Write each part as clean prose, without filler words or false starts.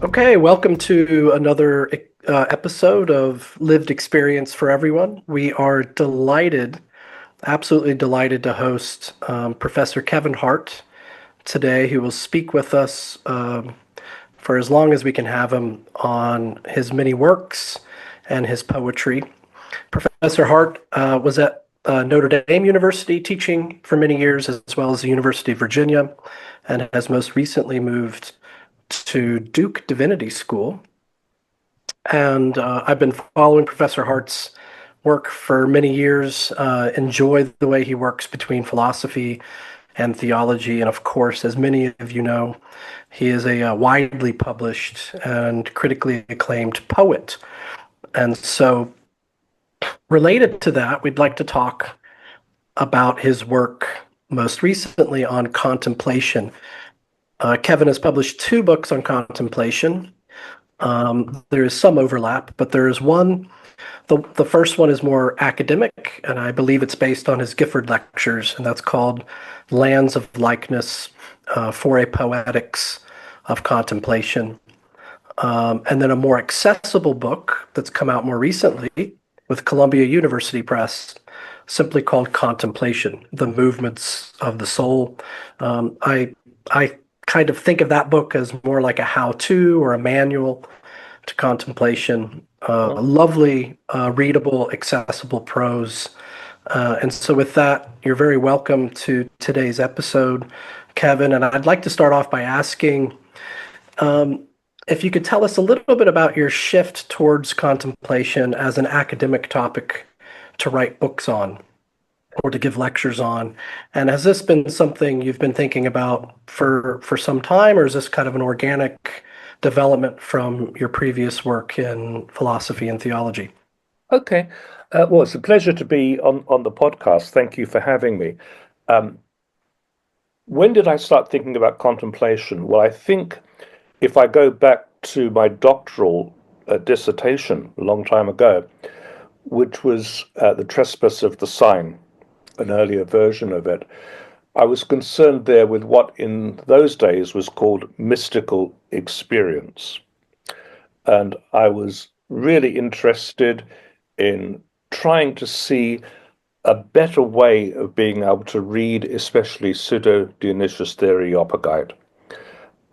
Okay, welcome to another episode of Lived Experience for Everyone. We are delighted, absolutely delighted to host Professor Kevin Hart today, who will speak with us for as long as we can have him on his many works and his poetry. Professor Hart was at Notre Dame University teaching for many years, as well as the University of Virginia, and has most recently moved to Duke Divinity School. And I've been following Professor Hart's work for many years, enjoy the way he works between philosophy and theology. And of course, as many of you know, he is a widely published and critically acclaimed poet. And so, related to that, we'd like to talk about his work most recently on contemplation. Kevin has published two books on contemplation. There is some overlap, but there is one. The first one is more academic, and I believe it's based on his Gifford lectures, and that's called Lands of Likeness for a Poetics of Contemplation. And then a more accessible book that's come out more recently with Columbia University Press, simply called Contemplation, The Movements of the Soul. I kind of think of that book as more like a how-to or a manual to contemplation. Lovely, readable, accessible prose. And so with that, you're very welcome to today's episode, Kevin. And I'd like to start off by asking if you could tell us a little bit about your shift towards contemplation as an academic topic to write books on or to give lectures on. And has this been something you've been thinking about for some time, or is this kind of an organic development from your previous work in philosophy and theology? Okay. Well, it's a pleasure to be on the podcast. Thank you for having me. When did I start thinking about contemplation? Well, I think if I go back to my doctoral dissertation a long time ago, which was The Trespass of the Sign, an earlier version of it, I was concerned there with what in those days was called mystical experience. And I was really interested in trying to see a better way of being able to read, especially Pseudo-Dionysius Areopagite.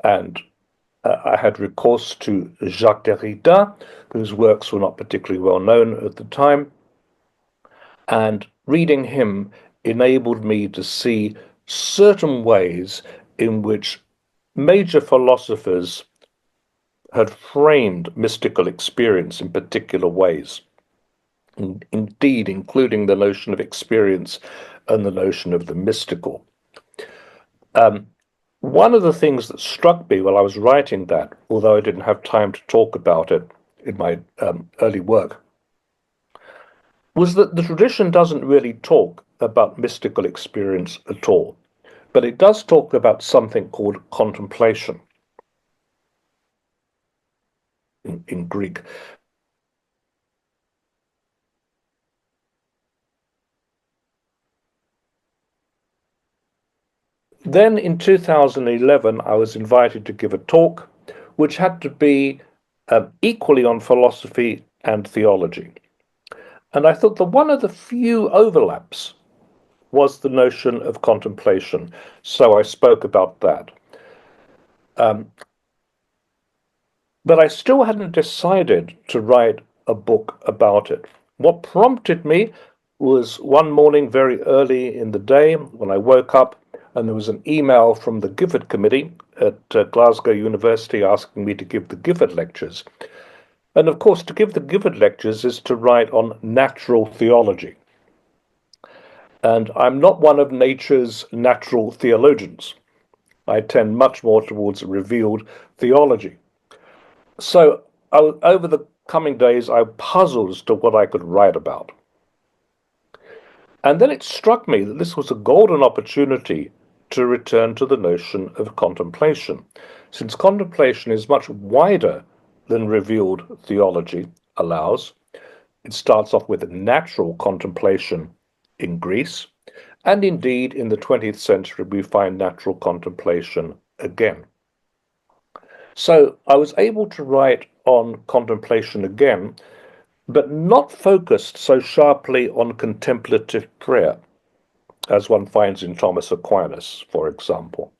And I had recourse to Jacques Derrida, whose works were not particularly well known at the time. And reading him enabled me to see certain ways in which major philosophers had framed mystical experience in particular ways, indeed, including the notion of experience and the notion of the mystical. One of the things that struck me while I was writing that, although I didn't have time to talk about it in my early work, was that the tradition doesn't really talk about mystical experience at all, but it does talk about something called contemplation in Greek. Then in 2011, I was invited to give a talk which had to be equally on philosophy and theology. And I thought that one of the few overlaps was the notion of contemplation. So I spoke about that. But I still hadn't decided to write a book about it. What prompted me was one morning very early in the day when I woke up and there was an email from the Gifford Committee at Glasgow University asking me to give the Gifford lectures. And of course, to give the Gifford lectures is to write on natural theology. And I'm not one of nature's natural theologians. I tend much more towards revealed theology. So over the coming days, I puzzled as to what I could write about. And then it struck me that this was a golden opportunity to return to the notion of contemplation, since contemplation is much wider than revealed theology allows. It starts off with natural contemplation in Greece, and indeed in the 20th century we find natural contemplation again. So I was able to write on contemplation again, but not focused so sharply on contemplative prayer, as one finds in Thomas Aquinas, for example.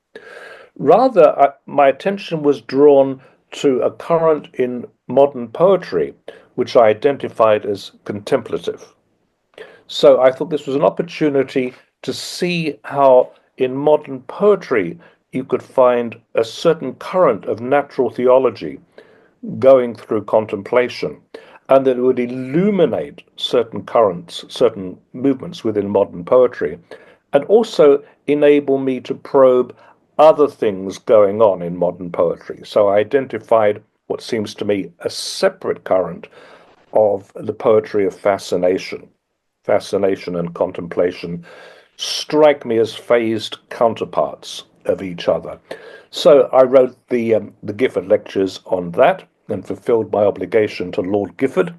Rather, my attention was drawn to a current in modern poetry, which I identified as contemplative. So I thought this was an opportunity to see how in modern poetry you could find a certain current of natural theology going through contemplation, and that it would illuminate certain currents, certain movements within modern poetry, and also enable me to probe other things going on in modern poetry. So I identified what seems to me a separate current of the poetry of fascination. Fascination and contemplation strike me as phased counterparts of each other. So I wrote the Gifford Lectures on that and fulfilled my obligation to Lord Gifford.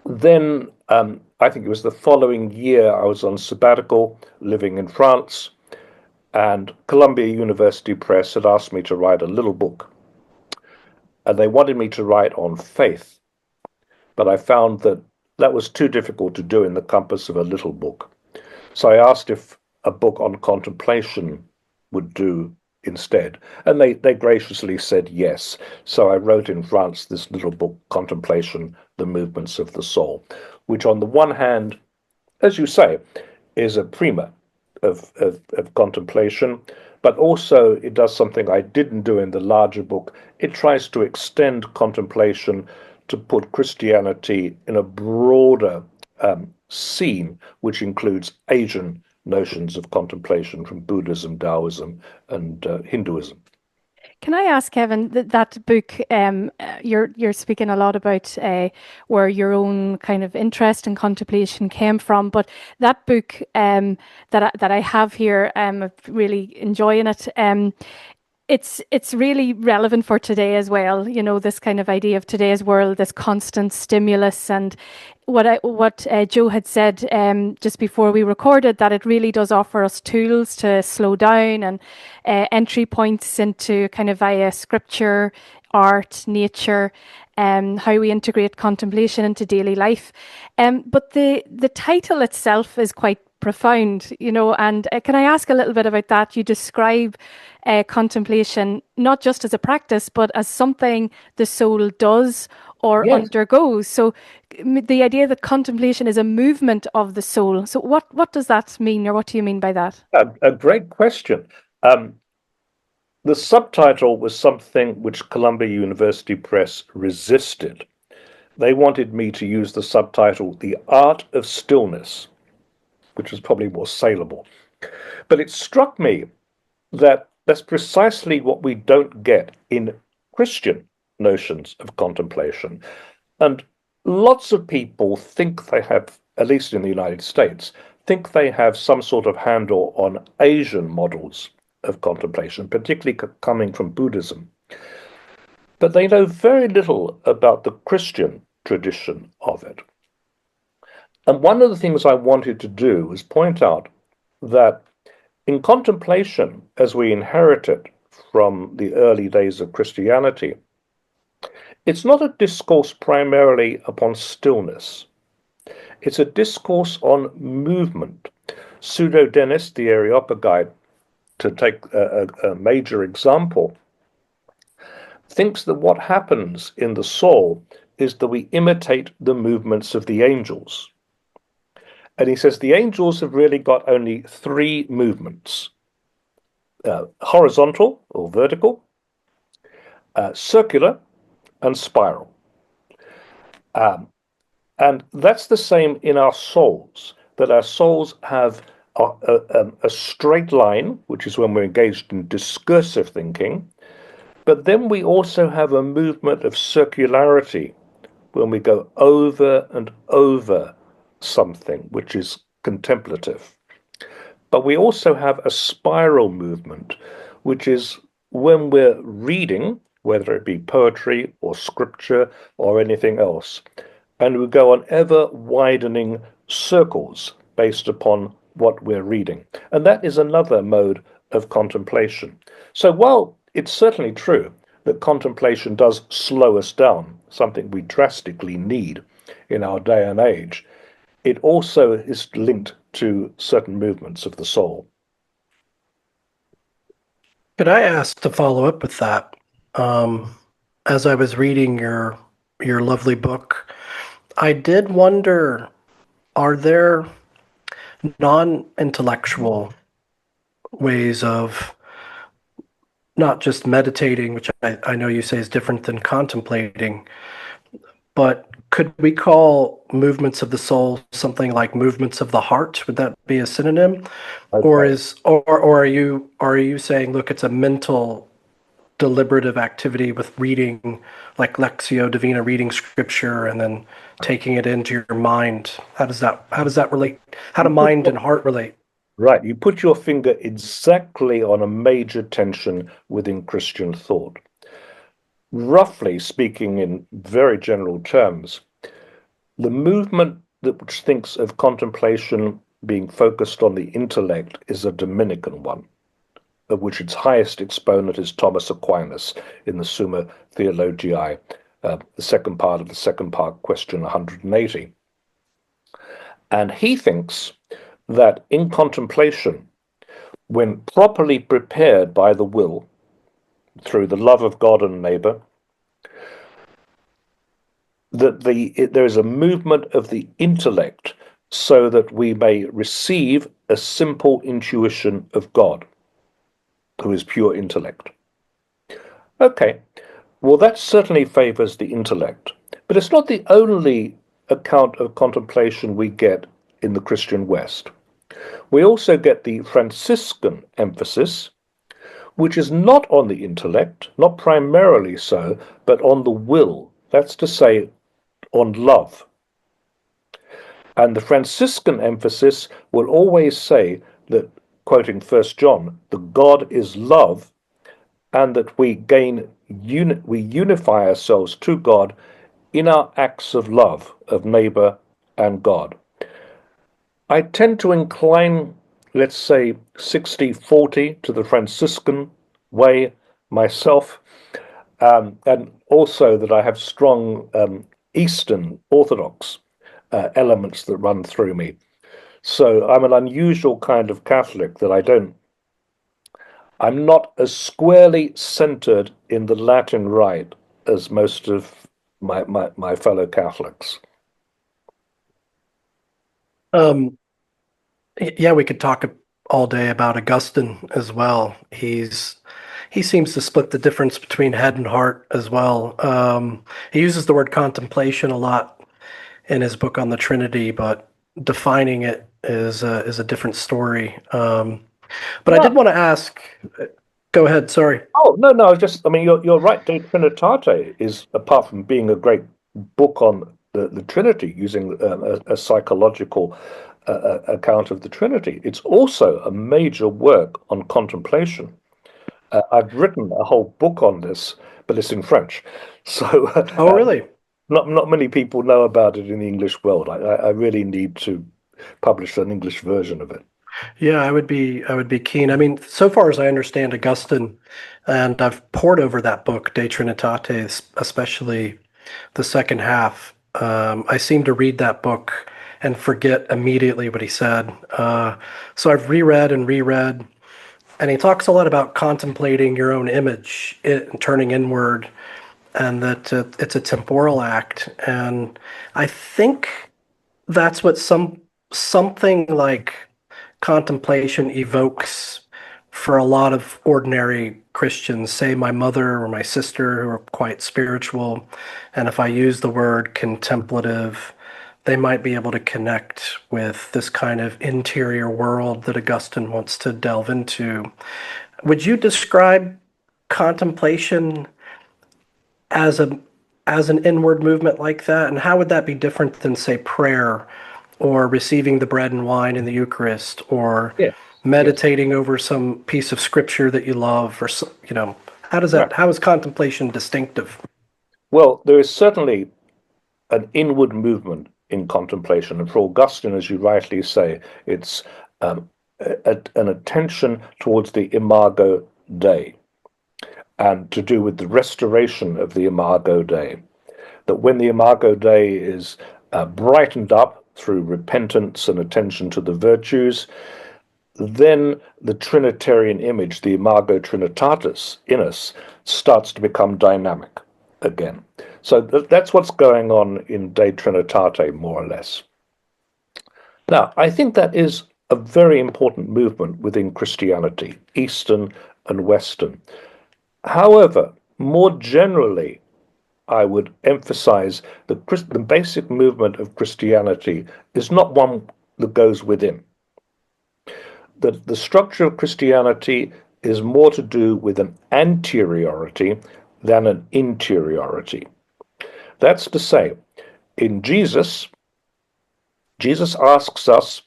Then I think it was the following year I was on sabbatical living in France, and Columbia University Press had asked me to write a little book. And they wanted me to write on faith, but I found that that was too difficult to do in the compass of a little book. So I asked if a book on contemplation would do instead, and they graciously said yes. So I wrote in France this little book, Contemplation, The Movements of the Soul, which on the one hand, as you say, is a primer of contemplation, but also it does something I didn't do in the larger book. It tries to extend contemplation to put Christianity in a broader scene, which includes Asian notions of contemplation from Buddhism, Taoism, and Hinduism. Can I ask, Kevin, that book, you're speaking a lot about where your own kind of interest and contemplation came from, but that book that I have here, I'm really enjoying it. It's really relevant for today as well. You know, this kind of idea of today's world, this constant stimulus, and what Joe had said just before we recorded, that it really does offer us tools to slow down and entry points into kind of via scripture, art, nature, how we integrate contemplation into daily life. But the title itself is quite profound, you know, and can I ask a little bit about that? You describe contemplation not just as a practice, but as something the soul does or Yes, undergoes. So the idea that contemplation is a movement of the soul. So what does that mean, or what do you mean by that? a great question. Um, the subtitle was something which Columbia University Press resisted. They wanted me to use the subtitle The Art of Stillness, which was probably more saleable. But it struck me that that's precisely what we don't get in Christian notions of contemplation. And lots of people think they have, at least in the United States, think they have some sort of handle on Asian models of contemplation, particularly coming from Buddhism. But they know very little about the Christian tradition of it. And one of the things I wanted to do was point out that in contemplation, as we inherit it from the early days of Christianity, it's not a discourse primarily upon stillness. It's a discourse on movement. Pseudo Denis, the Areopagite, to take a major example, thinks that what happens in the soul is that we imitate the movements of the angels. And he says the angels have really got only three movements: horizontal or vertical, circular, and spiral. Um, and that's the same in our souls, that our souls have a straight line, which is when we're engaged in discursive thinking, but then we also have a movement of circularity when we go over and over something, which is contemplative. But we also have a spiral movement, which is when we're reading, whether it be poetry or scripture or anything else, and we go on ever widening circles based upon what we're reading. And that is another mode of contemplation. So while it's certainly true that contemplation does slow us down, something we drastically need in our day and age, it also is linked to certain movements of the soul. Could I ask to follow up with that? As I was reading your lovely book, I did wonder, are there non-intellectual ways of not just meditating, which I know you say is different than contemplating, but could we call movements of the soul something like movements of the heart? Would that be a synonym? Or Okay. are you saying, look, it's a mental deliberative activity with reading, like Lectio Divina, reading scripture and then taking it into your mind? How does that relate? How do You put mind your, and heart relate? right, you put your finger exactly on a major tension within Christian thought. Roughly speaking, in very general terms, the movement that which thinks of contemplation being focused on the intellect is a Dominican one, of which its highest exponent is Thomas Aquinas in the Summa Theologiae, the second part of the second part, question 180. And he thinks that in contemplation, when properly prepared by the will, through the love of God and neighbor, that there is a movement of the intellect so that we may receive a simple intuition of God, who is pure intellect. Okay, well, that certainly favors the intellect, but it's not the only account of contemplation we get in the Christian West. We also get the Franciscan emphasis, which is not on the intellect, not primarily so, but on the will. That's to say, on love. And the Franciscan emphasis will always say that, quoting 1 John, that God is love, and that we unify ourselves to God in our acts of love of neighbor and God. I tend to incline, let's say, 60-40 to the Franciscan way myself, and also that I have strong Eastern Orthodox elements that run through me. So I'm an unusual kind of Catholic that I'm not as squarely centered in the Latin rite as most of my fellow Catholics. Um, yeah, we could talk all day about Augustine as well. He seems to split the difference between head and heart as well. He uses the word contemplation a lot in his book on the Trinity, but defining it is a different story. But I Yeah. did want to ask. Go ahead. Sorry. Oh, no, no. I mean, you're right. De Trinitate is, apart from being a great book on the Trinity, using a psychological account of the Trinity, it's also a major work on contemplation. I've written a whole book on this, but it's in French, so Oh, really? not many people know about it in the English world. I really need to publish an English version of it. Yeah, I would be keen. I mean, so far as I understand Augustine, and I've pored over that book, De Trinitate, especially the second half. I seem to read that book and forget immediately what he said. So I've reread and reread, and he talks a lot about contemplating your own image, turning inward, and that it's a temporal act. And I think that's what something like contemplation evokes for a lot of ordinary Christians, say my mother or my sister, who are quite spiritual. And if I use the word contemplative, they might be able to connect with this kind of interior world that Augustine wants to delve into. Would you describe contemplation as an inward movement like that? And how would that be different than, say, prayer or receiving the bread and wine in the Eucharist or Yes, yes, meditating over some piece of scripture that you love, or right. how is contemplation distinctive? Well, there is certainly an inward movement in contemplation, and for Augustine, as you rightly say, it's an attention towards the imago Dei. and to do with the restoration of the Imago Dei. That when the Imago Dei is brightened up through repentance and attention to the virtues, then the Trinitarian image, the Imago Trinitatis in us, starts to become dynamic again. So that's what's going on in De Trinitate, more or less. Now, I think that is a very important movement within Christianity, Eastern and Western. However, more generally, I would emphasize that the basic movement of Christianity is not one that goes within. That the structure of Christianity is more to do with an anteriority than an interiority. That's to say, in Jesus asks us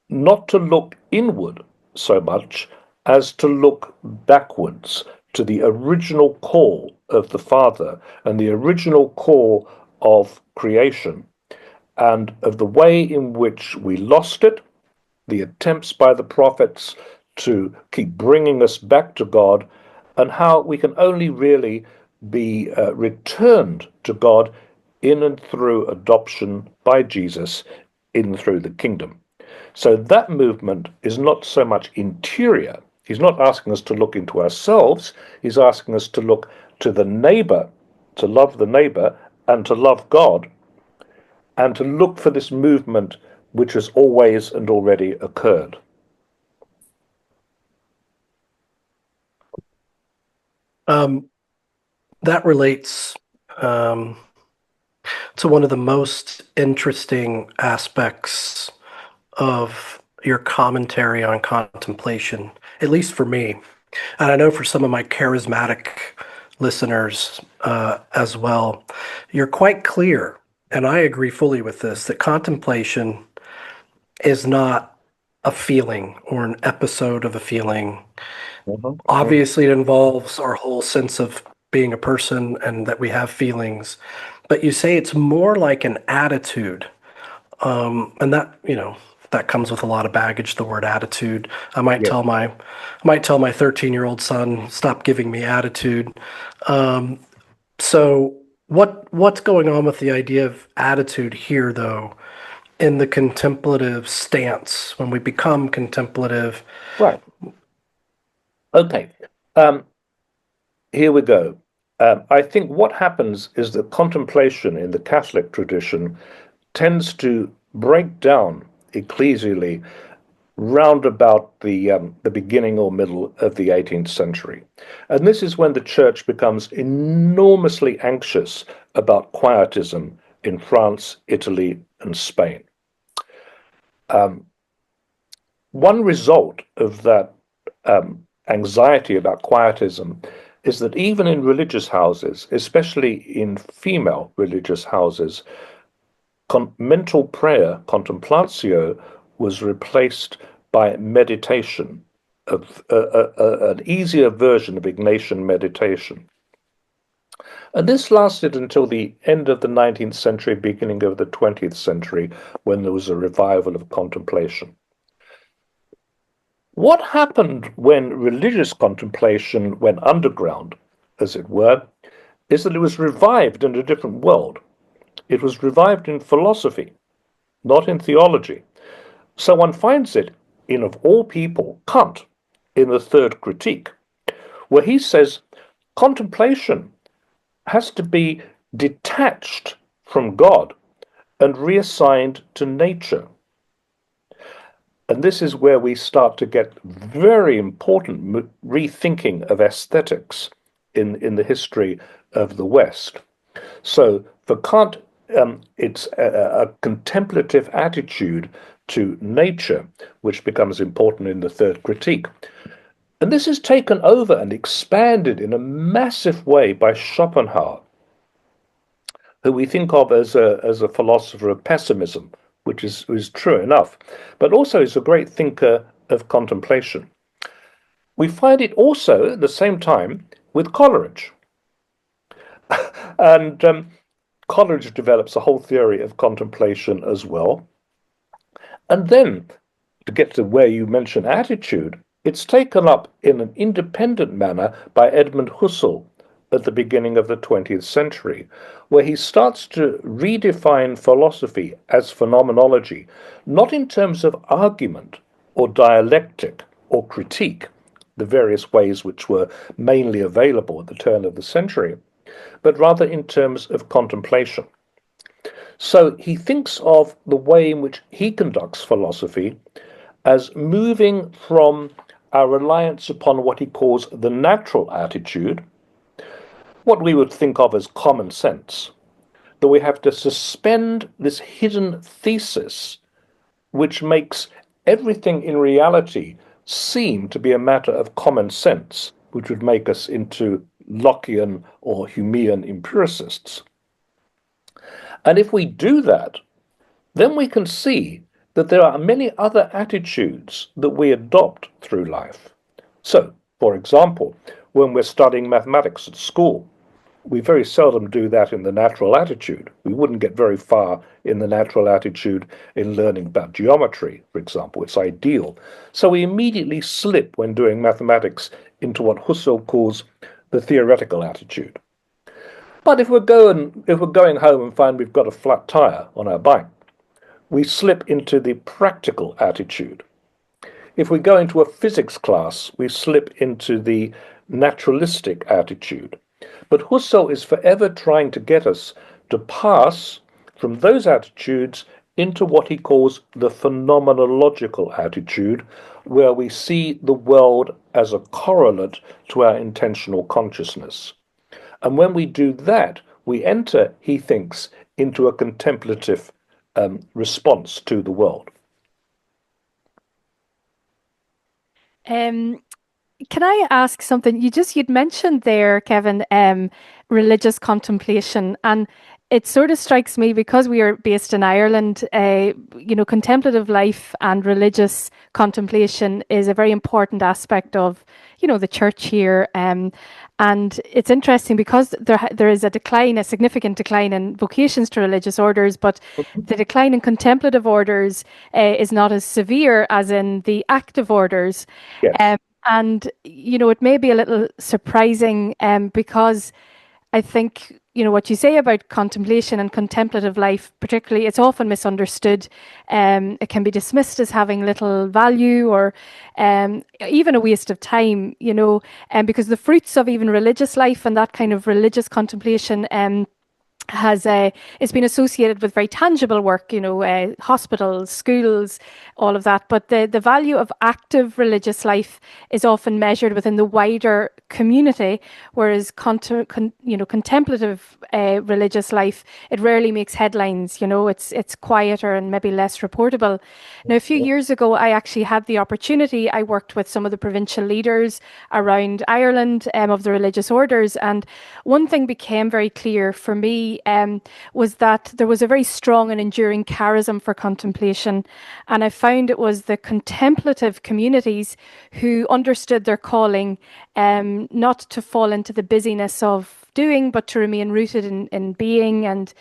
not to look inward so much as to look backwards to the original call of the Father and the original call of creation, and of the way in which we lost it, the attempts by the prophets to keep bringing us back to God, and how we can only really be returned to God in and through adoption by Jesus, in and through the kingdom. So that movement is not so much interior. He's not asking us to look into ourselves. He's asking us to look to the neighbor, to love the neighbor, and to love God, and to look for this movement which has always and already occurred. That relates to one of the most interesting aspects of your commentary on contemplation, at least for me. And I know for some of my charismatic listeners as well, you're quite clear, and I agree fully with this, that contemplation is not a feeling or an episode of a feeling. Obviously, it involves our whole sense of being a person and that we have feelings, but you say it's more like an attitude. And that, that comes with a lot of baggage, the word attitude. I might Yes. tell my 13-year-old son, stop giving me attitude. So what's going on with the idea of attitude here, though, in the contemplative stance, when we become contemplative? Right. Okay. Here we go. I think what happens is that contemplation in the Catholic tradition tends to break down ecclesially round about the beginning or middle of the 18th century. And this is when the church becomes enormously anxious about quietism in France, Italy, and Spain. One result of that anxiety about quietism is that even in religious houses, especially in female religious houses, mental prayer, contemplatio, was replaced by meditation, an easier version of Ignatian meditation. And this lasted until the end of the 19th century, beginning of the 20th century, when there was a revival of contemplation. What happened when religious contemplation went underground, as it were, is that it was revived in a different world. It was revived in philosophy, not in theology. So one finds it in, of all people, Kant, in the Third Critique, where he says contemplation has to be detached from God and reassigned to nature. And this is where we start to get very important rethinking of aesthetics in the history of the West. So for Kant, it's a contemplative attitude to nature, which becomes important in the Third Critique. And this is taken over and expanded in a massive way by Schopenhauer, who we think of as a philosopher of pessimism, which is true enough, but also is a great thinker of contemplation. We find it also at the same time with Coleridge. And Coleridge develops a whole theory of contemplation as well. And then, to get to where you mention attitude, It's taken up in an independent manner by Edmund Husserl at the beginning of the 20th century, where he starts to redefine philosophy as phenomenology, not in terms of argument or dialectic or critique, the various ways which were mainly available at the turn of the century, but rather in terms of contemplation. So he thinks of the way in which he conducts philosophy as moving from our reliance upon what he calls the natural attitude, what we would think of as common sense, that we have to suspend this hidden thesis which makes everything in reality seem to be a matter of common sense, which would make us into Lockean or Humean empiricists. And if we do that, then we can see that there are many other attitudes that we adopt through life. So, for example, when we're studying mathematics at school, we very seldom do that in the natural attitude. We wouldn't get very far in the natural attitude in learning about geometry, for example. It's ideal. So we immediately slip when doing mathematics into what Husserl calls the theoretical attitude. But if we're going home and find we've got a flat tire on our bike, we slip into the practical attitude. If we go into a physics class, we slip into the naturalistic attitude. But Husserl is forever trying to get us to pass from those attitudes into what he calls the phenomenological attitude, where we see the world as a correlate to our intentional consciousness. And when we do that, we enter, he thinks, into a contemplative response to the world. Can I ask something? You'd mentioned there, Kevin, religious contemplation, and it sort of strikes me because we are based in Ireland. Contemplative life and religious contemplation is a very important aspect of, the church here. And it's interesting because there is a significant decline in vocations to religious orders, but the decline in contemplative orders is not as severe as in the active orders. Yes. And, it may be a little surprising because I think, what you say about contemplation and contemplative life, particularly, it's often misunderstood. It can be dismissed as having little value or even a waste of time, because the fruits of even religious life and that kind of religious contemplation it's been associated with very tangible work, hospitals, schools, all of that. But the value of active religious life is often measured within the wider community, whereas contemplative religious life, it rarely makes headlines. It's quieter and maybe less reportable. Now, a few years ago, I actually had the opportunity. I worked with some of the provincial leaders around Ireland of the religious orders, and one thing became very clear for me was that there was a very strong and enduring charism for contemplation. And I found it was the contemplative communities who understood their calling, not to fall into the busyness of doing, but to remain rooted in being and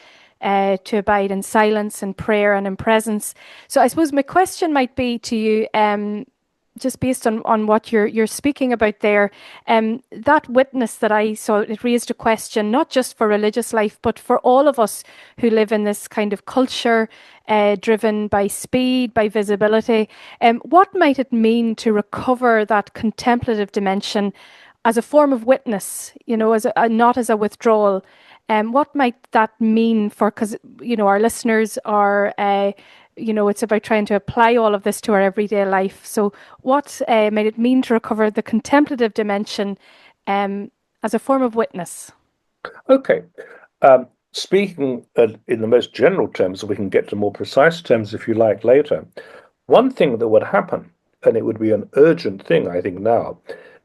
to abide in silence and prayer and in presence. So I suppose my question might be to you, just based on what you're speaking about there, that witness that I saw, it raised a question, not just for religious life, but for all of us who live in this kind of culture driven by speed, by visibility. What might it mean to recover that contemplative dimension as a form of witness, not as a withdrawal? What might that mean because, our listeners are it's about trying to apply all of this to our everyday life. So what might it mean to recover the contemplative dimension as a form of witness? Okay. Speaking in the most general terms, we can get to more precise terms if you like later. One thing that would happen, and it would be an urgent thing, I think now,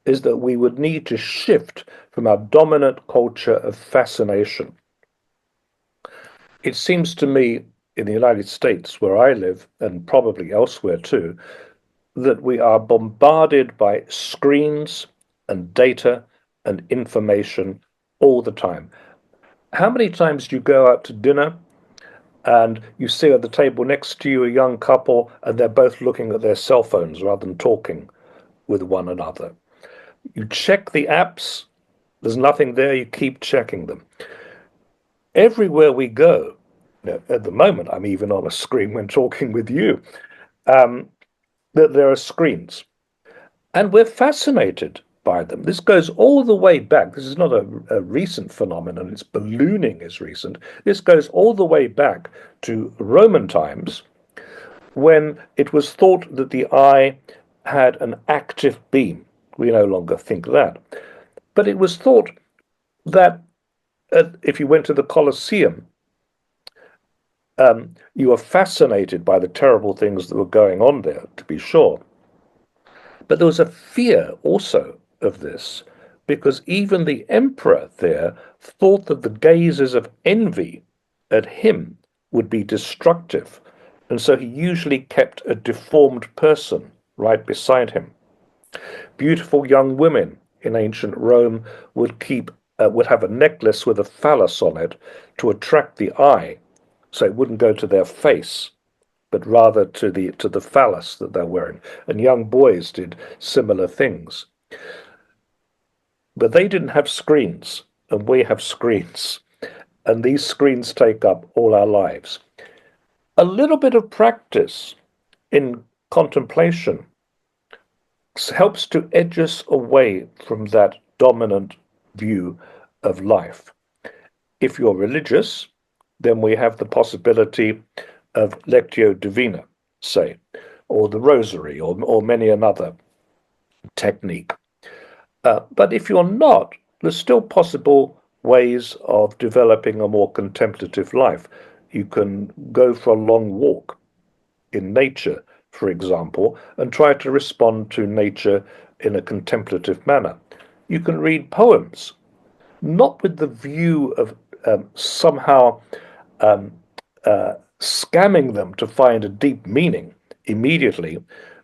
is that we would need to shift from our dominant culture of fascination. It seems to me in the United States, where I live, and probably elsewhere too, that we are bombarded by screens and data and information all the time. How many times do you go out to dinner and you see at the table next to you a young couple and they're both looking at their cell phones rather than talking? with one another. You check the apps, there's nothing there, you keep checking them. Everywhere we go, at the moment, I'm even on a screen when talking with you, that there are screens. And we're fascinated by them. This goes all the way back. This is not a recent phenomenon. It's ballooning is recent. This goes all the way back to Roman times, when it was thought that the eye had an active beam. We no longer think that. But it was thought that if you went to the Colosseum, you were fascinated by the terrible things that were going on there, to be sure. But there was a fear also of this, because even the emperor there thought that the gazes of envy at him would be destructive, and so he usually kept a deformed person right beside him. Beautiful young women in ancient Rome would have a necklace with a phallus on it to attract the eye, so it wouldn't go to their face, but rather to the phallus that they're wearing. And young boys did similar things. But they didn't have screens, and we have screens. And these screens take up all our lives. A little bit of practice in contemplation helps to edge us away from that dominant view of life. If you're religious, then we have the possibility of Lectio Divina, say, or the Rosary, or many another technique. But if you're not, there's still possible ways of developing a more contemplative life. You can go for a long walk in nature, for example, and try to respond to nature in a contemplative manner. You can read poems, not with the view of somehow scamming them to find a deep meaning immediately,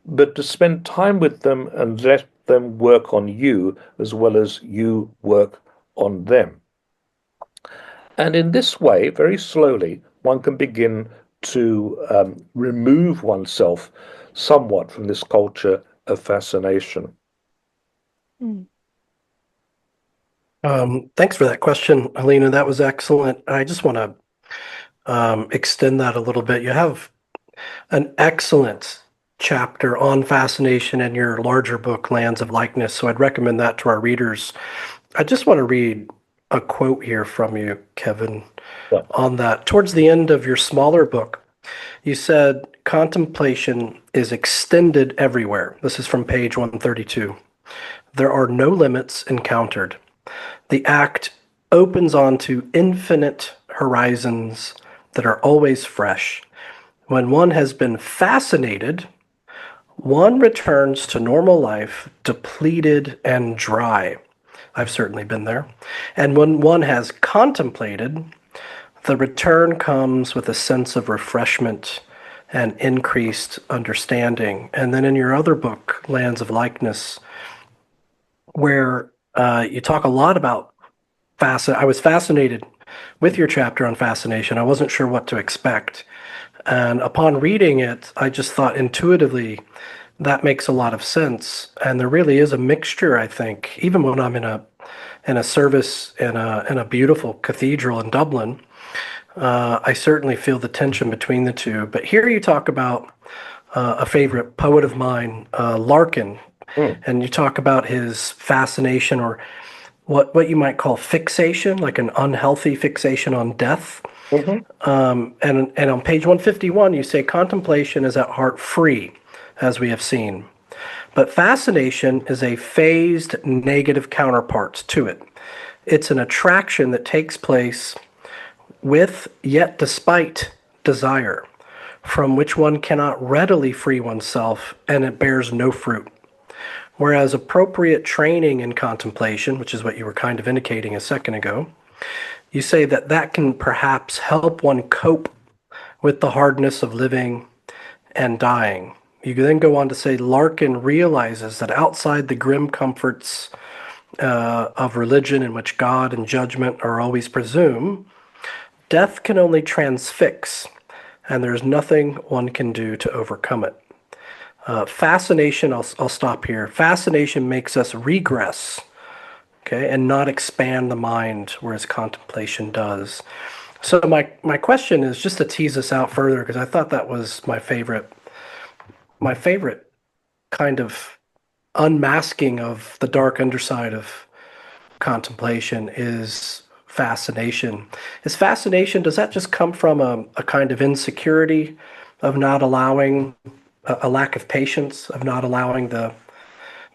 but to spend time with them and let them work on you as well as you work on them. And in this way, very slowly, one can begin to remove oneself somewhat from this culture of fascination. Thanks for that question, Helena. That was excellent. I just want to extend that a little bit. You have an excellent chapter on fascination in your larger book, Lands of Likeness, so I'd recommend that to our readers. I just want to read a quote here from you, Kevin, on that. Towards the end of your smaller book, you said, contemplation is extended everywhere. This is from page 132. There are no limits encountered. The act opens onto infinite horizons that are always fresh. When one has been fascinated, one returns to normal life depleted and dry. I've certainly been there. And when one has contemplated, the return comes with a sense of refreshment and increased understanding. And then in your other book, Lands of Likeness, where you talk a lot about I was fascinated with your chapter on fascination. I wasn't sure what to expect. And upon reading it, I just thought intuitively that makes a lot of sense. And there really is a mixture, I think, even when I'm in a service in a beautiful cathedral in Dublin, I certainly feel the tension between the two. But here you talk about a favorite poet of mine, Larkin, and you talk about his fascination, or what you might call fixation, like an unhealthy fixation on death. And on page 151, you say contemplation is at heart free, as we have seen. But fascination is a phased negative counterpart to it. It's an attraction that takes place with, yet despite, desire, from which one cannot readily free oneself, and it bears no fruit. Whereas appropriate training in contemplation, which is what you were kind of indicating a second ago, you say that can perhaps help one cope with the hardness of living and dying. You then go on to say Larkin realizes that outside the grim comforts of religion, in which God and judgment are always presumed, death can only transfix, and there's nothing one can do to overcome it. Fascination, I'll stop here. Fascination makes us regress, okay, and not expand the mind, whereas contemplation does. So my question is just to tease this out further, because I thought that was my favorite kind of unmasking of the dark underside of contemplation is fascination. Is fascination, does that just come from a kind of insecurity of not allowing a lack of patience, of not allowing the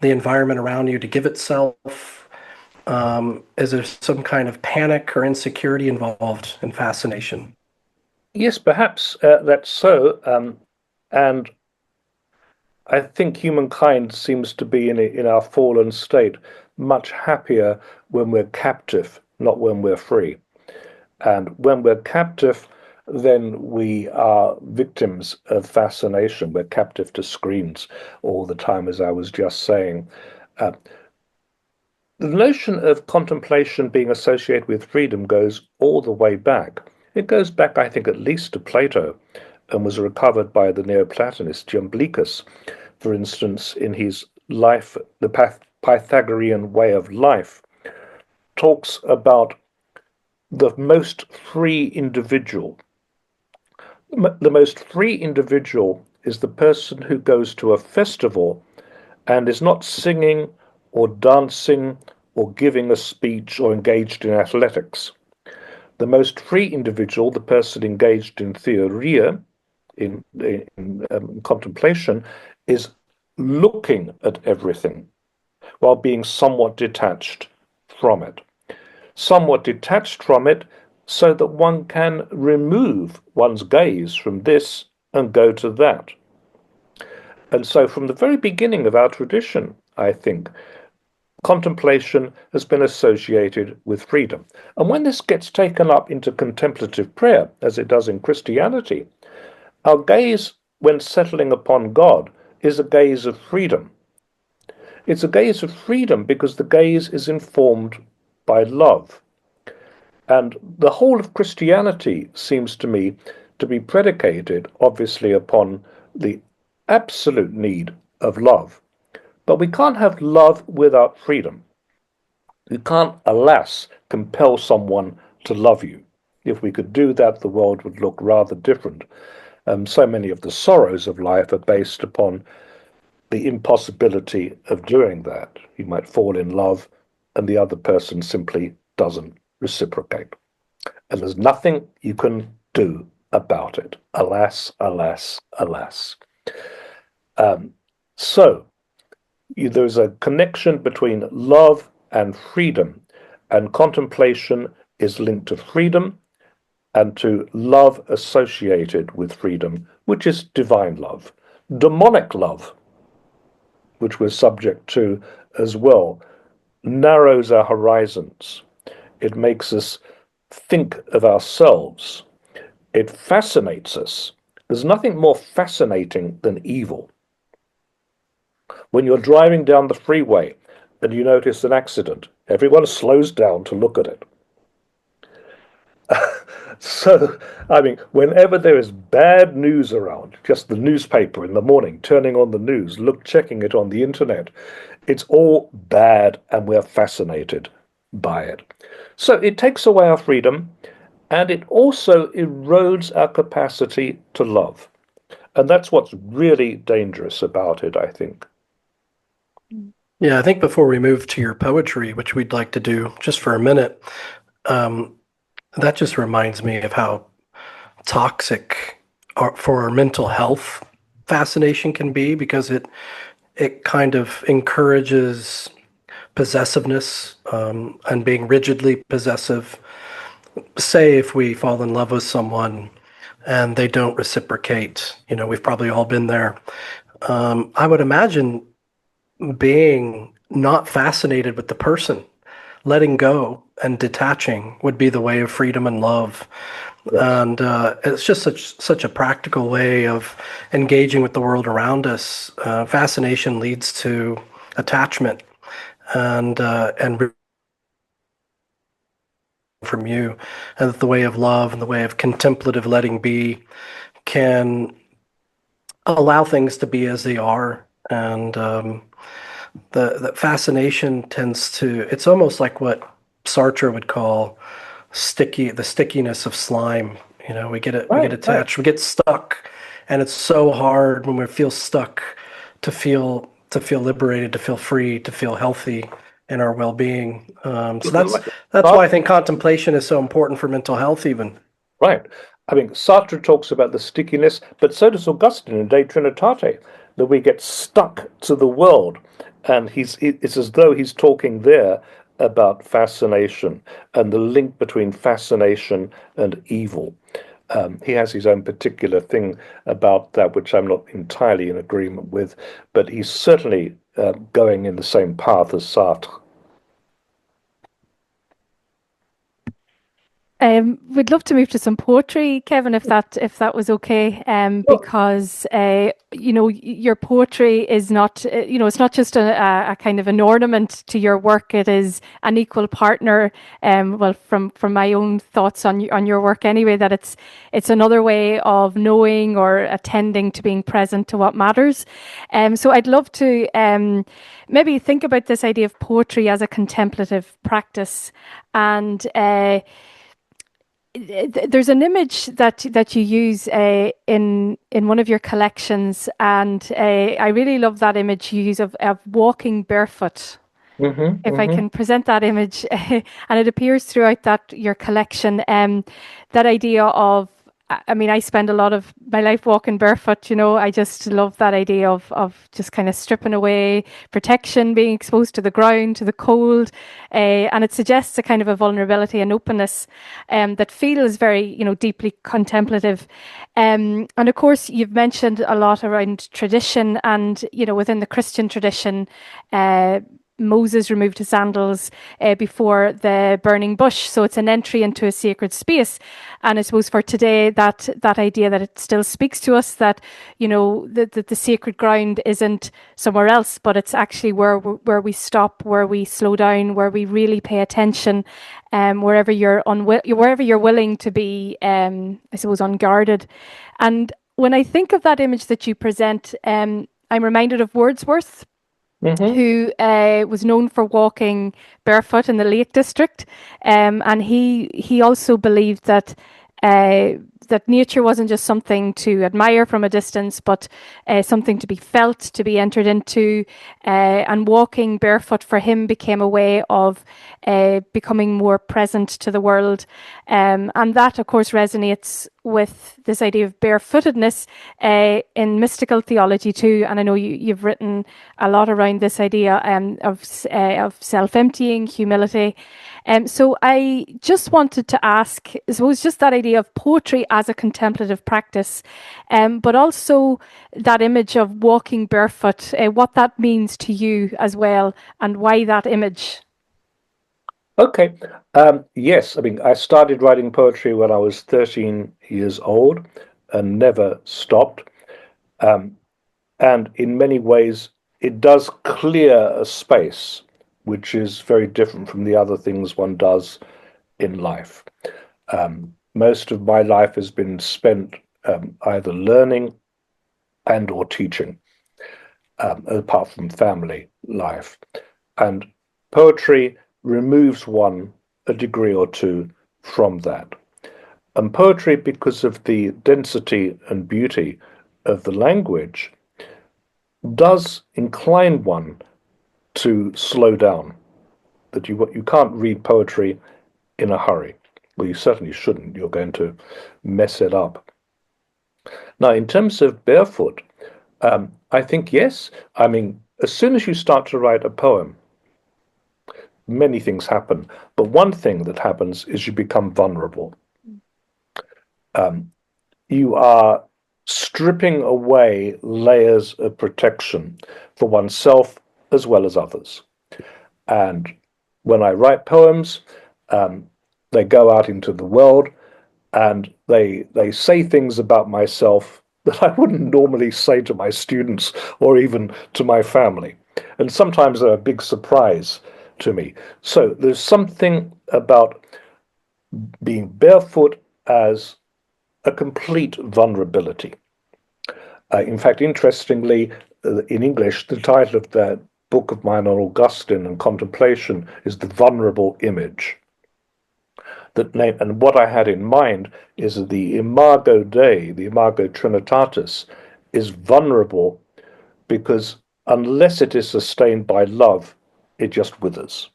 environment around you to give itself? Is there some kind of panic or insecurity involved in fascination? Yes, perhaps that's so. And I think humankind seems to be in our fallen state much happier when we're captive, not when we're free. And when we're captive, then we are victims of fascination. We're captive to screens all the time, as I was just saying. Uh, the notion of contemplation being associated with freedom goes all the way back. It goes back, I think, at least to Plato, and was recovered by the Neoplatonist Jamblichus, for instance, in his life, the Pythagorean way of life, talks about the most free individual. The most free individual is the person who goes to a festival and is not singing or dancing or giving a speech or engaged in athletics. The most free individual, the person engaged in theoria, in contemplation, is looking at everything while being somewhat detached from it. Somewhat detached from it so that one can remove one's gaze from this and go to that. And so from the very beginning of our tradition, I think, contemplation has been associated with freedom. And when this gets taken up into contemplative prayer, as it does in Christianity, our gaze, when settling upon God, is a gaze of freedom. It's a gaze of freedom because the gaze is informed by love. And the whole of Christianity seems to me to be predicated, obviously, upon the absolute need of love. But we can't have love without freedom. You can't, alas, compel someone to love you. If we could do that, the world would look rather different. So many of the sorrows of life are based upon the impossibility of doing that. You might fall in love, and the other person simply doesn't reciprocate. And there's nothing you can do about it. Alas, alas, alas. So there's a connection between love and freedom, and contemplation is linked to freedom and to love associated with freedom, which is divine love. Demonic love, which we're subject to as well, narrows our horizons. It makes us think of ourselves. It fascinates us. There's nothing more fascinating than evil. When you're driving down the freeway and you notice an accident, everyone slows down to look at it. So, I mean, whenever there is bad news around, just the newspaper in the morning, turning on the news, checking it on the internet, it's all bad and we're fascinated by it. So it takes away our freedom and it also erodes our capacity to love. And that's what's really dangerous about it, I think. Yeah, I think before we move to your poetry, which we'd like to do just for a minute, that just reminds me of how toxic for our mental health fascination can be, because it kind of encourages possessiveness, and being rigidly possessive. Say if we fall in love with someone and they don't reciprocate, we've probably all been there. I would imagine being not fascinated with the person, letting go and detaching would be the way of freedom and love. Yes. And it's just such a practical way of engaging with the world around us. Fascination leads to attachment, and from you, and that the way of love and the way of contemplative letting be can allow things to be as they are. And the fascination tends to, it's almost like what Sartre would call the stickiness of slime. We get Right, right. attached, we get stuck, and it's so hard when we feel stuck to feel liberated, to feel free, to feel healthy in our well-being. So Like that's why I Sartre, think contemplation is so important for mental health, even. right. I mean, Sartre talks about the stickiness, but so does Augustine in De Trinitate, that we get stuck to the world. And it's as though he's talking there about fascination and the link between fascination and evil. He has his own particular thing about that, which I'm not entirely in agreement with, but he's certainly going in the same path as Sartre. We'd love to move to some poetry, Kevin, if that was okay. Well, Because your poetry is not, it's not just a kind of an ornament to your work. It is an equal partner. Well, from my own thoughts on your work anyway, that it's another way of knowing or attending to being present to what matters. So I'd love to maybe think about this idea of poetry as a contemplative practice, and there's an image that you use in one of your collections, and I really love that image you use of walking barefoot. If I hmm can present that image, and it appears throughout that your collection, that idea of, I mean, I spend a lot of my life walking barefoot. I just love that idea of just kind of stripping away protection, being exposed to the ground, to the cold, and it suggests a kind of a vulnerability and openness that feels very, deeply contemplative. And of course, you've mentioned a lot around tradition, and within the Christian tradition. Moses removed his sandals before the burning bush, so it's an entry into a sacred space. And I suppose for today, that idea that it still speaks to us, that the sacred ground isn't somewhere else, but it's actually where we stop, where we slow down, where we really pay attention, wherever wherever you're willing to be, I suppose, unguarded. And when I think of that image that you present, I'm reminded of Wordsworth, hmm who was known for walking barefoot in the Lake District, and he also believed uh, that nature wasn't just something to admire from a distance, but something to be felt, to be entered into, and walking barefoot for him became a way of becoming more present to the world, and that, of course, resonates with this idea of barefootedness in mystical theology too. And I know you've written a lot around this idea of self-emptying, humility. So I just wanted to ask, I suppose, just that idea of poetry as a contemplative practice, but also that image of walking barefoot, what that means to you as well, and why that image. Okay. Yes, I mean, I started writing poetry when I was 13 years old and never stopped. Um, and in many ways, it does clear a space, which is very different from the other things one does in life. Most of my life has been spent either learning and or teaching, apart from family life. And poetry removes one a degree or two from that. And poetry, because of the density and beauty of the language, does incline one to slow down. That you can't read poetry in a hurry. Well, you certainly shouldn't. You're going to mess it up. Now, in terms of barefoot, I think yes. I mean, as soon as you start to write a poem, many things happen. But one thing that happens is you become vulnerable. You are stripping away layers of protection for oneself as well as others. And when I write poems, they go out into the world and they say things about myself that I wouldn't normally say to my students or even to my family. And sometimes they're a big surprise to me. So there's something about being barefoot as a complete vulnerability. In fact, interestingly, in English, the title of that book of mine on Augustine and contemplation is The Vulnerable Image. And what I had in mind is that the Imago Dei, the Imago Trinitatis, is vulnerable because unless it is sustained by love, it just withers.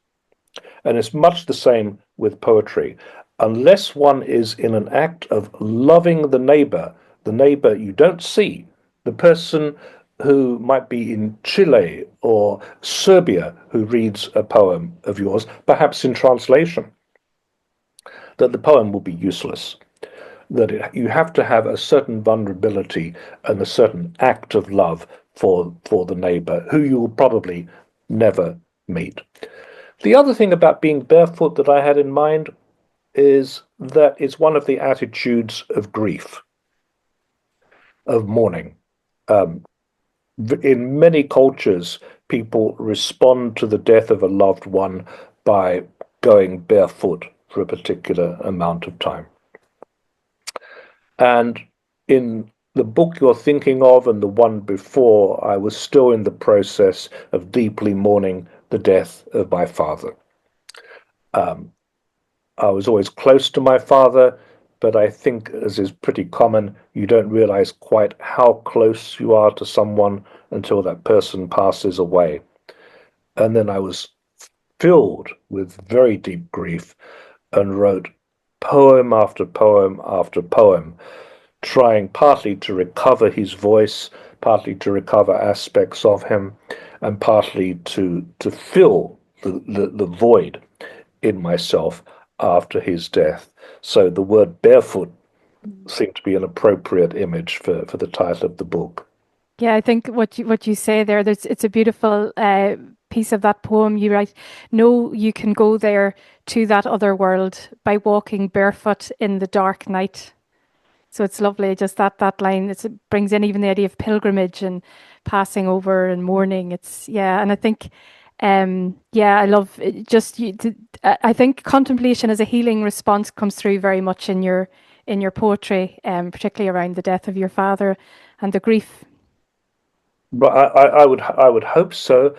And it's much the same with poetry. Unless one is in an act of loving the neighbor you don't see, the person who might be in Chile or Serbia who reads a poem of yours, perhaps in translation, that the poem will be useless. You have to have a certain vulnerability and a certain act of love for the neighbor who you will probably never meet. The other thing about being barefoot that I had in mind is that it's one of the attitudes of grief, of mourning. In many cultures, people respond to the death of a loved one by going barefoot for a particular amount of time. And in the book you're thinking of and the one before, I was still in the process of deeply mourning the death of my father. I was always close to my father, but I think, as is pretty common, you don't realize quite how close you are to someone until that person passes away. And then I was filled with very deep grief and wrote poem after poem after poem, trying partly to recover his voice, partly to recover aspects of him, and partly to fill the void in myself after his death. So the word barefoot seemed to be an appropriate image for the title of the book. Yeah, I think what you say there, it's a beautiful piece of that poem. You write, "No, you can go there to that other world by walking barefoot in the dark night." So it's lovely, just that line. It brings in even the idea of pilgrimage and passing over and mourning. And I think, I love it, I think contemplation as a healing response comes through very much in your poetry, particularly around the death of your father and the grief. But I would hope so.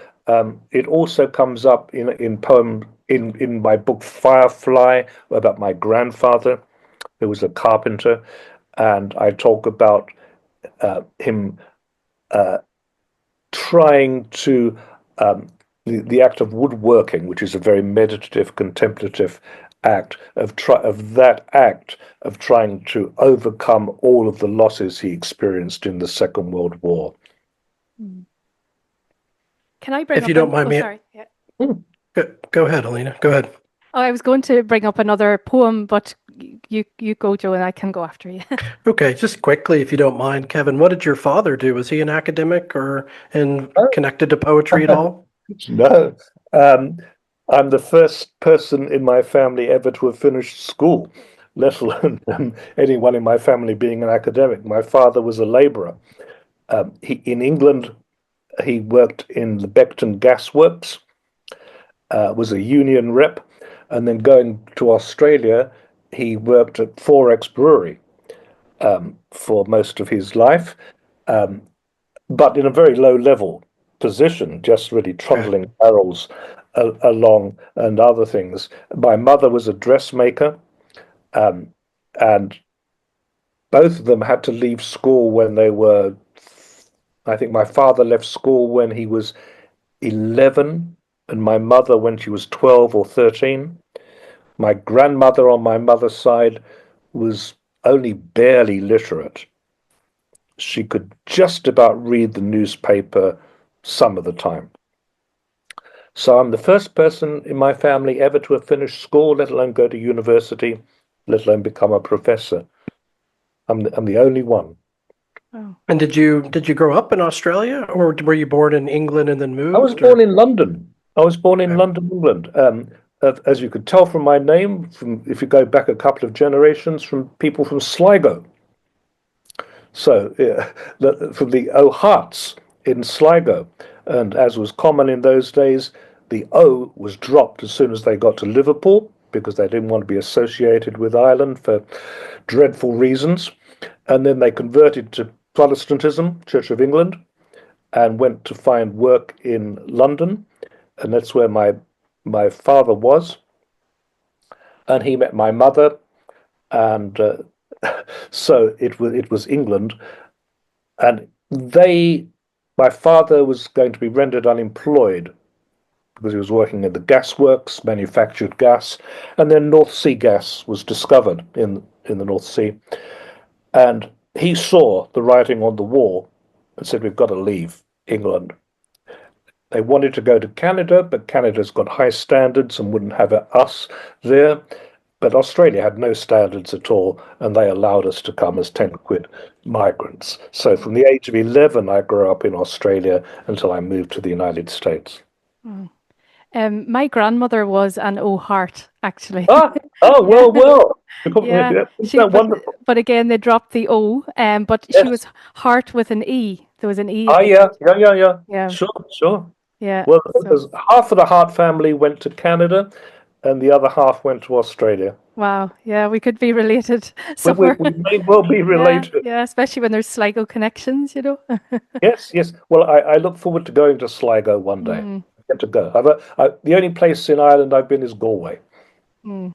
It also comes up in poem in my book Firefly about my grandfather, who was a carpenter, and I talk about him trying to the act of woodworking, which is a very meditative, contemplative act of trying to overcome all of the losses he experienced in the Second World War. Can I bring If up you don't mind me, sorry. Yeah. Go ahead, Helena. Go ahead. Oh, I was going to bring up another poem, but you go, Joe, and I can go after you. Okay, just quickly, if you don't mind, Kevin, what did your father do? Was he an academic or connected to poetry at all? No. I'm the first person in my family ever to have finished school, let alone anyone in my family being an academic. My father was a labourer. In England, he worked in the Beckton Gas Works, was a union rep, and then going to Australia, he worked at Forex Brewery for most of his life, but in a very low-level position, just really trundling barrels along and other things. My mother was a dressmaker, and both of them had to leave school when they were, I think my father left school when he was 11 and my mother when she was 12 or 13. My grandmother on my mother's side was only barely literate. She could just about read the newspaper some of the time. So I'm the first person in my family ever to have finished school, let alone go to university, let alone become a professor. I'm the only one. Oh. And did you grow up in Australia, or were you born in England and then moved? I was born in London. I was born in London, England. As you could tell from my name, if you go back a couple of generations, from people from Sligo. So from the O'Harts in Sligo, and as was common in those days, the O was dropped as soon as they got to Liverpool because they didn't want to be associated with Ireland for dreadful reasons, and then they converted to Protestantism, Church of England, and went to find work in London, and that's where my father was, and he met my mother, and so it was England, and my father was going to be rendered unemployed because he was working in the gasworks, manufactured gas, and then North Sea gas was discovered in the North Sea, and he saw the writing on the wall and said, "We've got to leave England." They wanted to go to Canada, but Canada's got high standards and wouldn't have us there. But Australia had no standards at all, and they allowed us to come as 10 quid migrants. So from the age of 11, I grew up in Australia until I moved to the United States. My grandmother was an O'Hart, actually. Oh, Yeah. well. Yeah, Isn't that wonderful? but again they dropped the O, but she Yes. was Hart with an E. There was an E at Oh, the yeah, end. yeah. Yeah, Sure. yeah. Well, So half of the Hart family went to Canada, and the other half went to Australia. wow, yeah, we could be related We somewhere. may well be Yeah, related. yeah, especially when there's Sligo connections, you know. Yes. Well, I look forward to going to Sligo one day. Mm, I get to go. The only place in Ireland I've been is Galway. mm,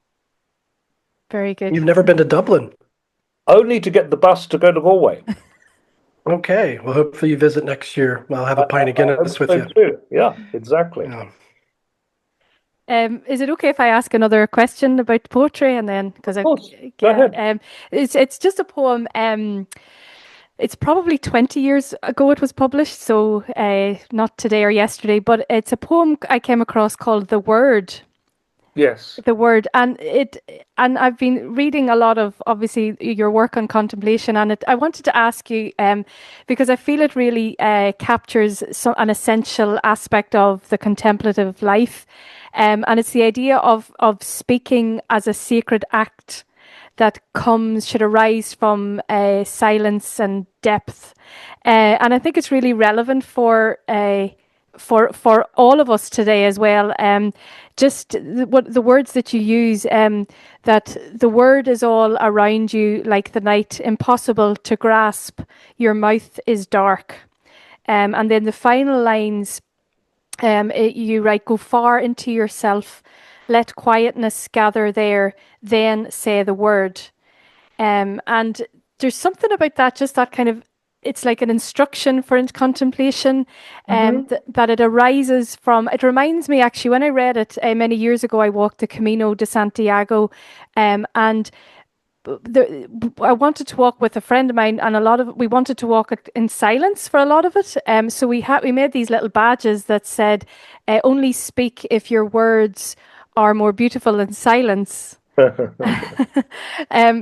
very good. You've never been to Dublin? Only to get the bus to go to Galway. Okay. Well, hopefully you visit next year. I'll have a pint of I hope Guinness with so you. too. Yeah, exactly. Yeah. Is it okay if I ask another question about poetry and then because Of I course. Go ahead. it's just a poem. It's probably 20 years ago it was published, so not today or yesterday, but it's a poem I came across called "The Word." Yes. The Word, and I've been reading a lot of obviously your work on contemplation, and I wanted to ask you because I feel it really captures an essential aspect of the contemplative life, and it's the idea of speaking as a sacred act that should arise from silence and depth, and I think it's really relevant for all of us today as well. Just what the words that you use, that the word is all around you like the night, impossible to grasp. Your mouth is dark, and then the final lines, you write, "Go far into yourself, let quietness gather there, then say the word." And there's something about that, just that kind of, it's like an instruction for contemplation, that it arises from. It reminds me actually when I read it many years ago. I walked the Camino de Santiago, and I wanted to walk with a friend of mine, and we wanted to walk it in silence for a lot of it. So we made these little badges that said, "Only speak if your words are more beautiful than silence."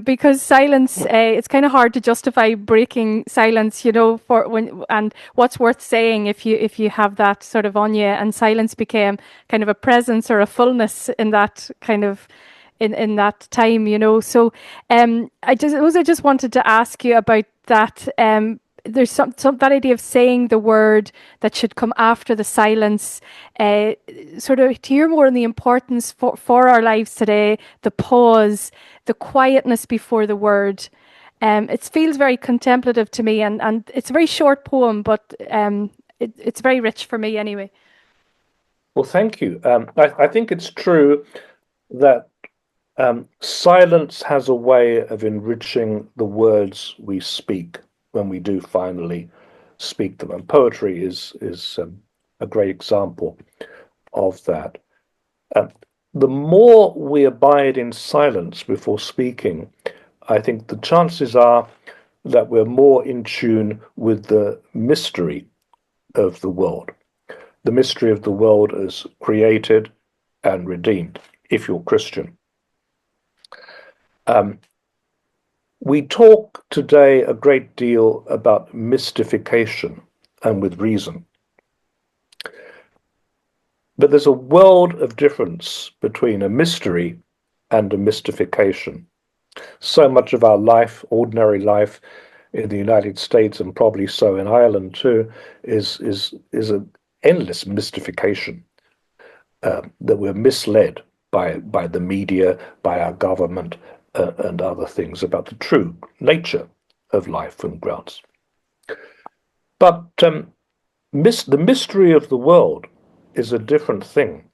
Because silence, it's kind of hard to justify breaking silence, for when, and what's worth saying if you have that sort of on you, and silence became kind of a presence or a fullness in that kind of in that time, So I just wanted to ask you about that. There's some that idea of saying the word that should come after the silence, sort of to hear more on the importance for our lives today, the pause, the quietness before the word. It feels very contemplative to me, and it's a very short poem, but it's very rich for me anyway. Well, thank you. I think it's true that silence has a way of enriching the words we speak when we do finally speak them, and poetry is a great example of that. The more we abide in silence before speaking, I think the chances are that we're more in tune with the mystery of the world, the mystery of the world as created and redeemed, if you're Christian. We talk today a great deal about mystification, and with reason. But there's a world of difference between a mystery and a mystification. So much of our life, ordinary life in the United States, and probably so in Ireland too, is an endless mystification, that we're misled by the media, by our government, and other things about the true nature of life and grounds. But the mystery of the world is a different thing.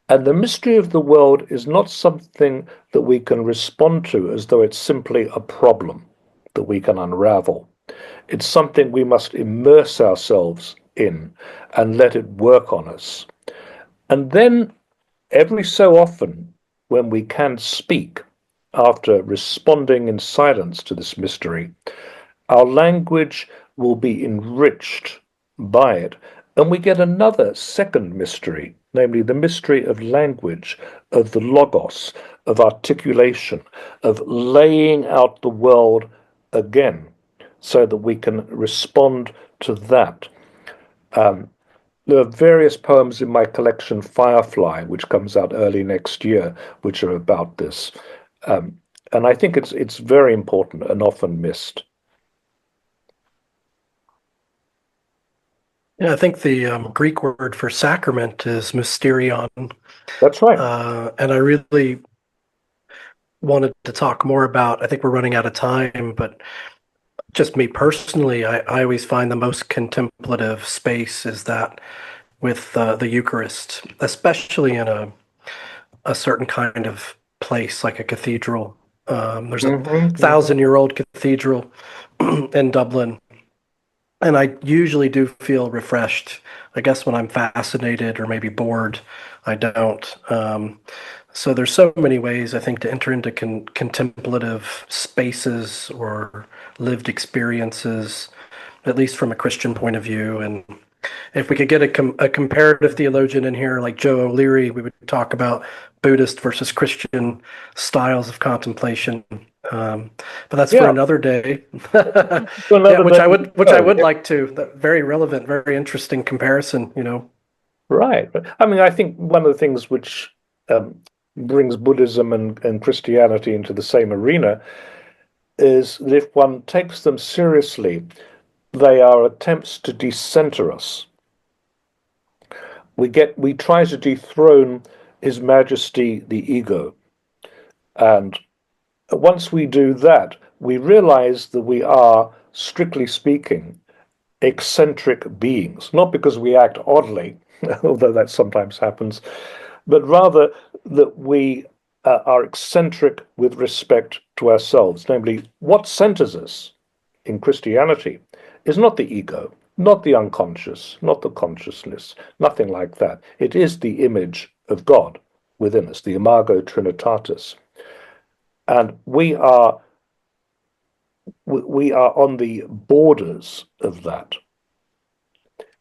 And the mystery of the world is not something that we can respond to as though it's simply a problem that we can unravel. It's something we must immerse ourselves in and let it work on us. And then, every so often, when we can speak, after responding in silence to this mystery, our language will be enriched by it. And we get another second mystery, namely the mystery of language, of the logos, of articulation, of laying out the world again, so that we can respond to that. There are various poems in my collection, Firefly, which comes out early next year, which are about this. And I think it's very important and often missed. Yeah, I think the Greek word for sacrament is mysterion. That's right. And I really wanted to talk more about, I think we're running out of time, but just me personally, I always find the most contemplative space is that with the Eucharist, especially in a certain kind of place like a cathedral. There's a thousand-year-old cathedral in Dublin, and I usually do feel refreshed. I guess when I'm fascinated or maybe bored, I don't. So there's so many ways I think to enter into contemplative spaces or lived experiences, at least from a Christian point of view. And if we could get a comparative theologian in here like Joe O'Leary, we would talk about Buddhist versus Christian styles of contemplation. But that's for another day. Yeah, which I would like to. Very relevant, very interesting comparison, you know. Right. I mean, I think one of the things which brings Buddhism and Christianity into the same arena is that if one takes them seriously, they are attempts to decenter us. We try to dethrone His Majesty the ego, and once we do that, we realize that we are, strictly speaking, eccentric beings, not because we act oddly, although that sometimes happens, but rather that we are eccentric with respect to ourselves. Namely, what centers us in Christianity is not the ego, not the unconscious, not the consciousness, nothing like that. It is the image of God within us, the imago Trinitatis. And we are on the borders of that.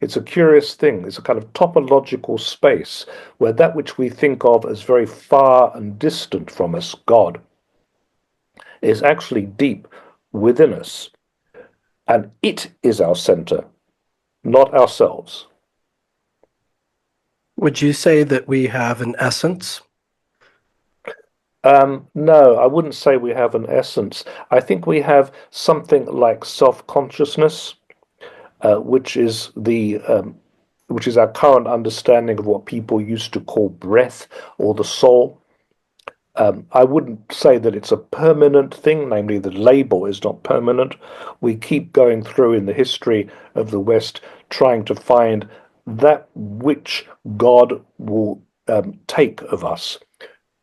It's a curious thing. It's a kind of topological space where that which we think of as very far and distant from us, God, is actually deep within us. And it is our center, not ourselves. Would you say that we have an essence? No, I wouldn't say we have an essence. I think we have something like self-consciousness, which is our current understanding of what people used to call breath or the soul. I wouldn't say that it's a permanent thing, namely the label is not permanent. We keep going through in the history of the West trying to find that which God will take of us.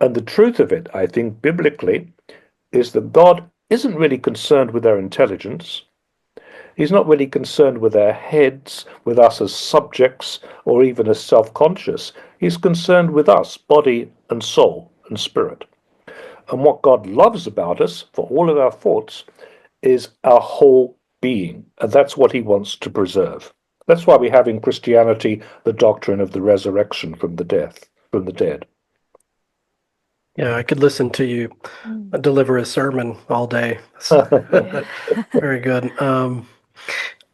And the truth of it, I think, biblically, is that God isn't really concerned with our intelligence. He's not really concerned with our heads, with us as subjects, or even as self-conscious. He's concerned with us, body and soul and spirit. And what God loves about us, for all of our faults, is our whole being. And that's what he wants to preserve. That's why we have in Christianity the doctrine of the resurrection from the dead. Yeah, I could listen to you deliver a sermon all day. Very good.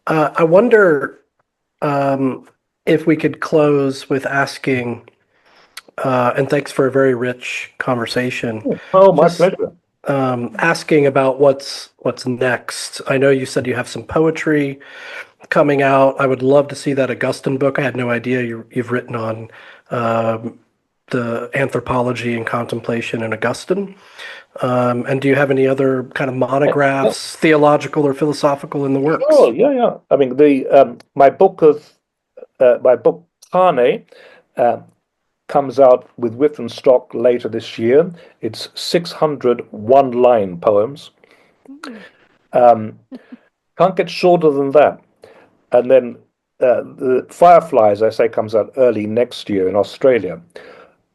I wonder if we could close with asking, and thanks for a very rich conversation. Oh, my pleasure. Asking about what's next. I know you said you have some poetry coming out. I would love to see that Augustine book. I had no idea you've written on the Anthropology and Contemplation in Augustine. And do you have any other kind of monographs, theological or philosophical, in the works? Oh, yeah. I mean, my book Tane comes out with Whip and Stock later this year. It's 600 one-line poems. Can't get shorter than that. And then the Fireflies, I say, comes out early next year in Australia.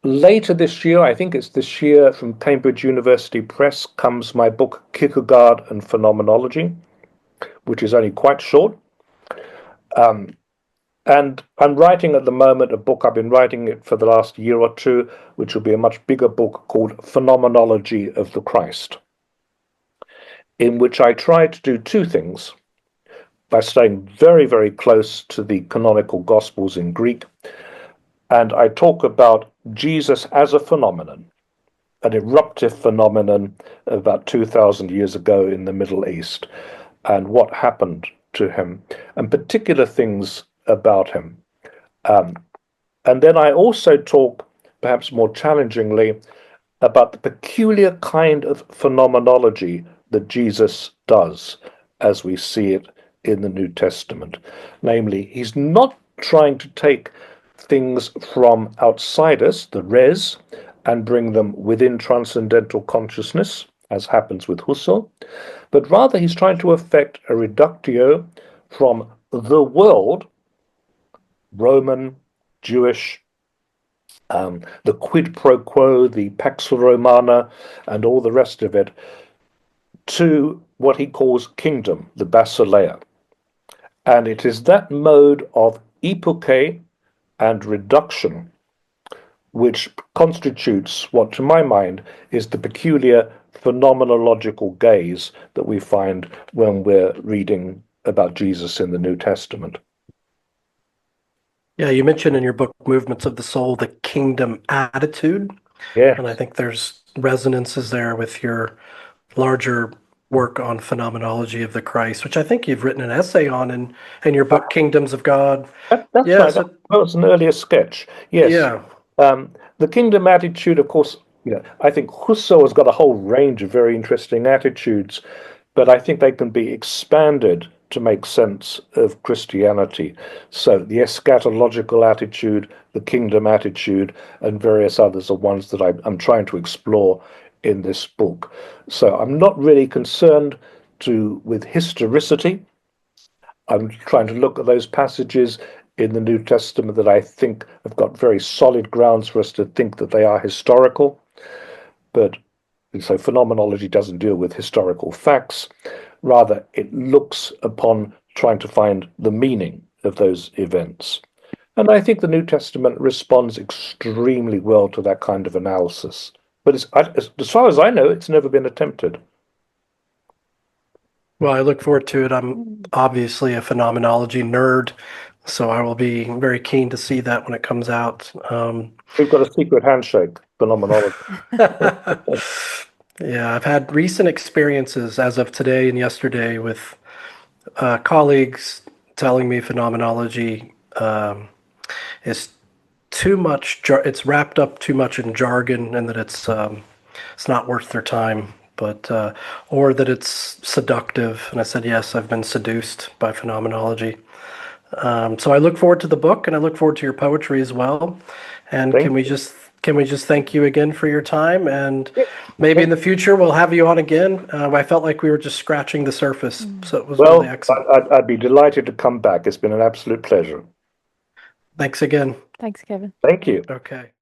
Later this year, I think it's this year, from Cambridge University Press, comes my book Kierkegaard and Phenomenology, which is only quite short. And I'm writing at the moment a book, I've been writing it for the last year or two, which will be a much bigger book called Phenomenology of the Christ, in which I try to do two things by staying very, very close to the canonical Gospels in Greek. And I talk about Jesus as a phenomenon, an eruptive phenomenon about 2,000 years ago in the Middle East, and what happened to him, and particular things about him. And then I also talk, perhaps more challengingly, about the peculiar kind of phenomenology that Jesus does as we see it in the New Testament. Namely, he's not trying to take things from outside us, the res, and bring them within transcendental consciousness, as happens with Husserl, but rather he's trying to effect a reductio from the world, Roman, Jewish, the quid pro quo, the pax romana, and all the rest of it, to what he calls kingdom, the basileia. And it is that mode of epoche and reduction which constitutes what, to my mind, is the peculiar phenomenological gaze that we find when we're reading about Jesus in the New Testament. Yeah, you mentioned in your book, Movements of the Soul, the kingdom attitude. Yeah. And I think there's resonances there with your larger work on phenomenology of the Christ, which I think you've written an essay on in your book, Kingdoms of God. That's Yeah, right. so, That was an earlier sketch. Yes. yeah. The kingdom attitude, of course, I think Husserl has got a whole range of very interesting attitudes, but I think they can be expanded to make sense of Christianity. So the eschatological attitude, the kingdom attitude, and various others are ones that I'm trying to explore in this book. So I'm not really concerned with historicity. I'm trying to look at those passages in the New Testament that I think have got very solid grounds for us to think that they are historical. But so phenomenology doesn't deal with historical facts. Rather, it looks upon trying to find the meaning of those events. And I think the New Testament responds extremely well to that kind of analysis. But as far as I know, it's never been attempted. Well, I look forward to it. I'm obviously a phenomenology nerd, so I will be very keen to see that when it comes out. We've got a secret handshake, phenomenology. Yeah, I've had recent experiences as of today and yesterday with colleagues telling me phenomenology is too much. It's wrapped up too much in jargon, and that it's not worth their time. But or that it's seductive. And I said, yes, I've been seduced by phenomenology. So I look forward to the book, and I look forward to your poetry as well. And can we just thank you again for your time? And maybe in the future we'll have you on again. I felt like we were just scratching the surface, so it was really excellent. I'd be delighted to come back. It's been an absolute pleasure. Thanks again. Thanks, Kevin. Thank you. Okay.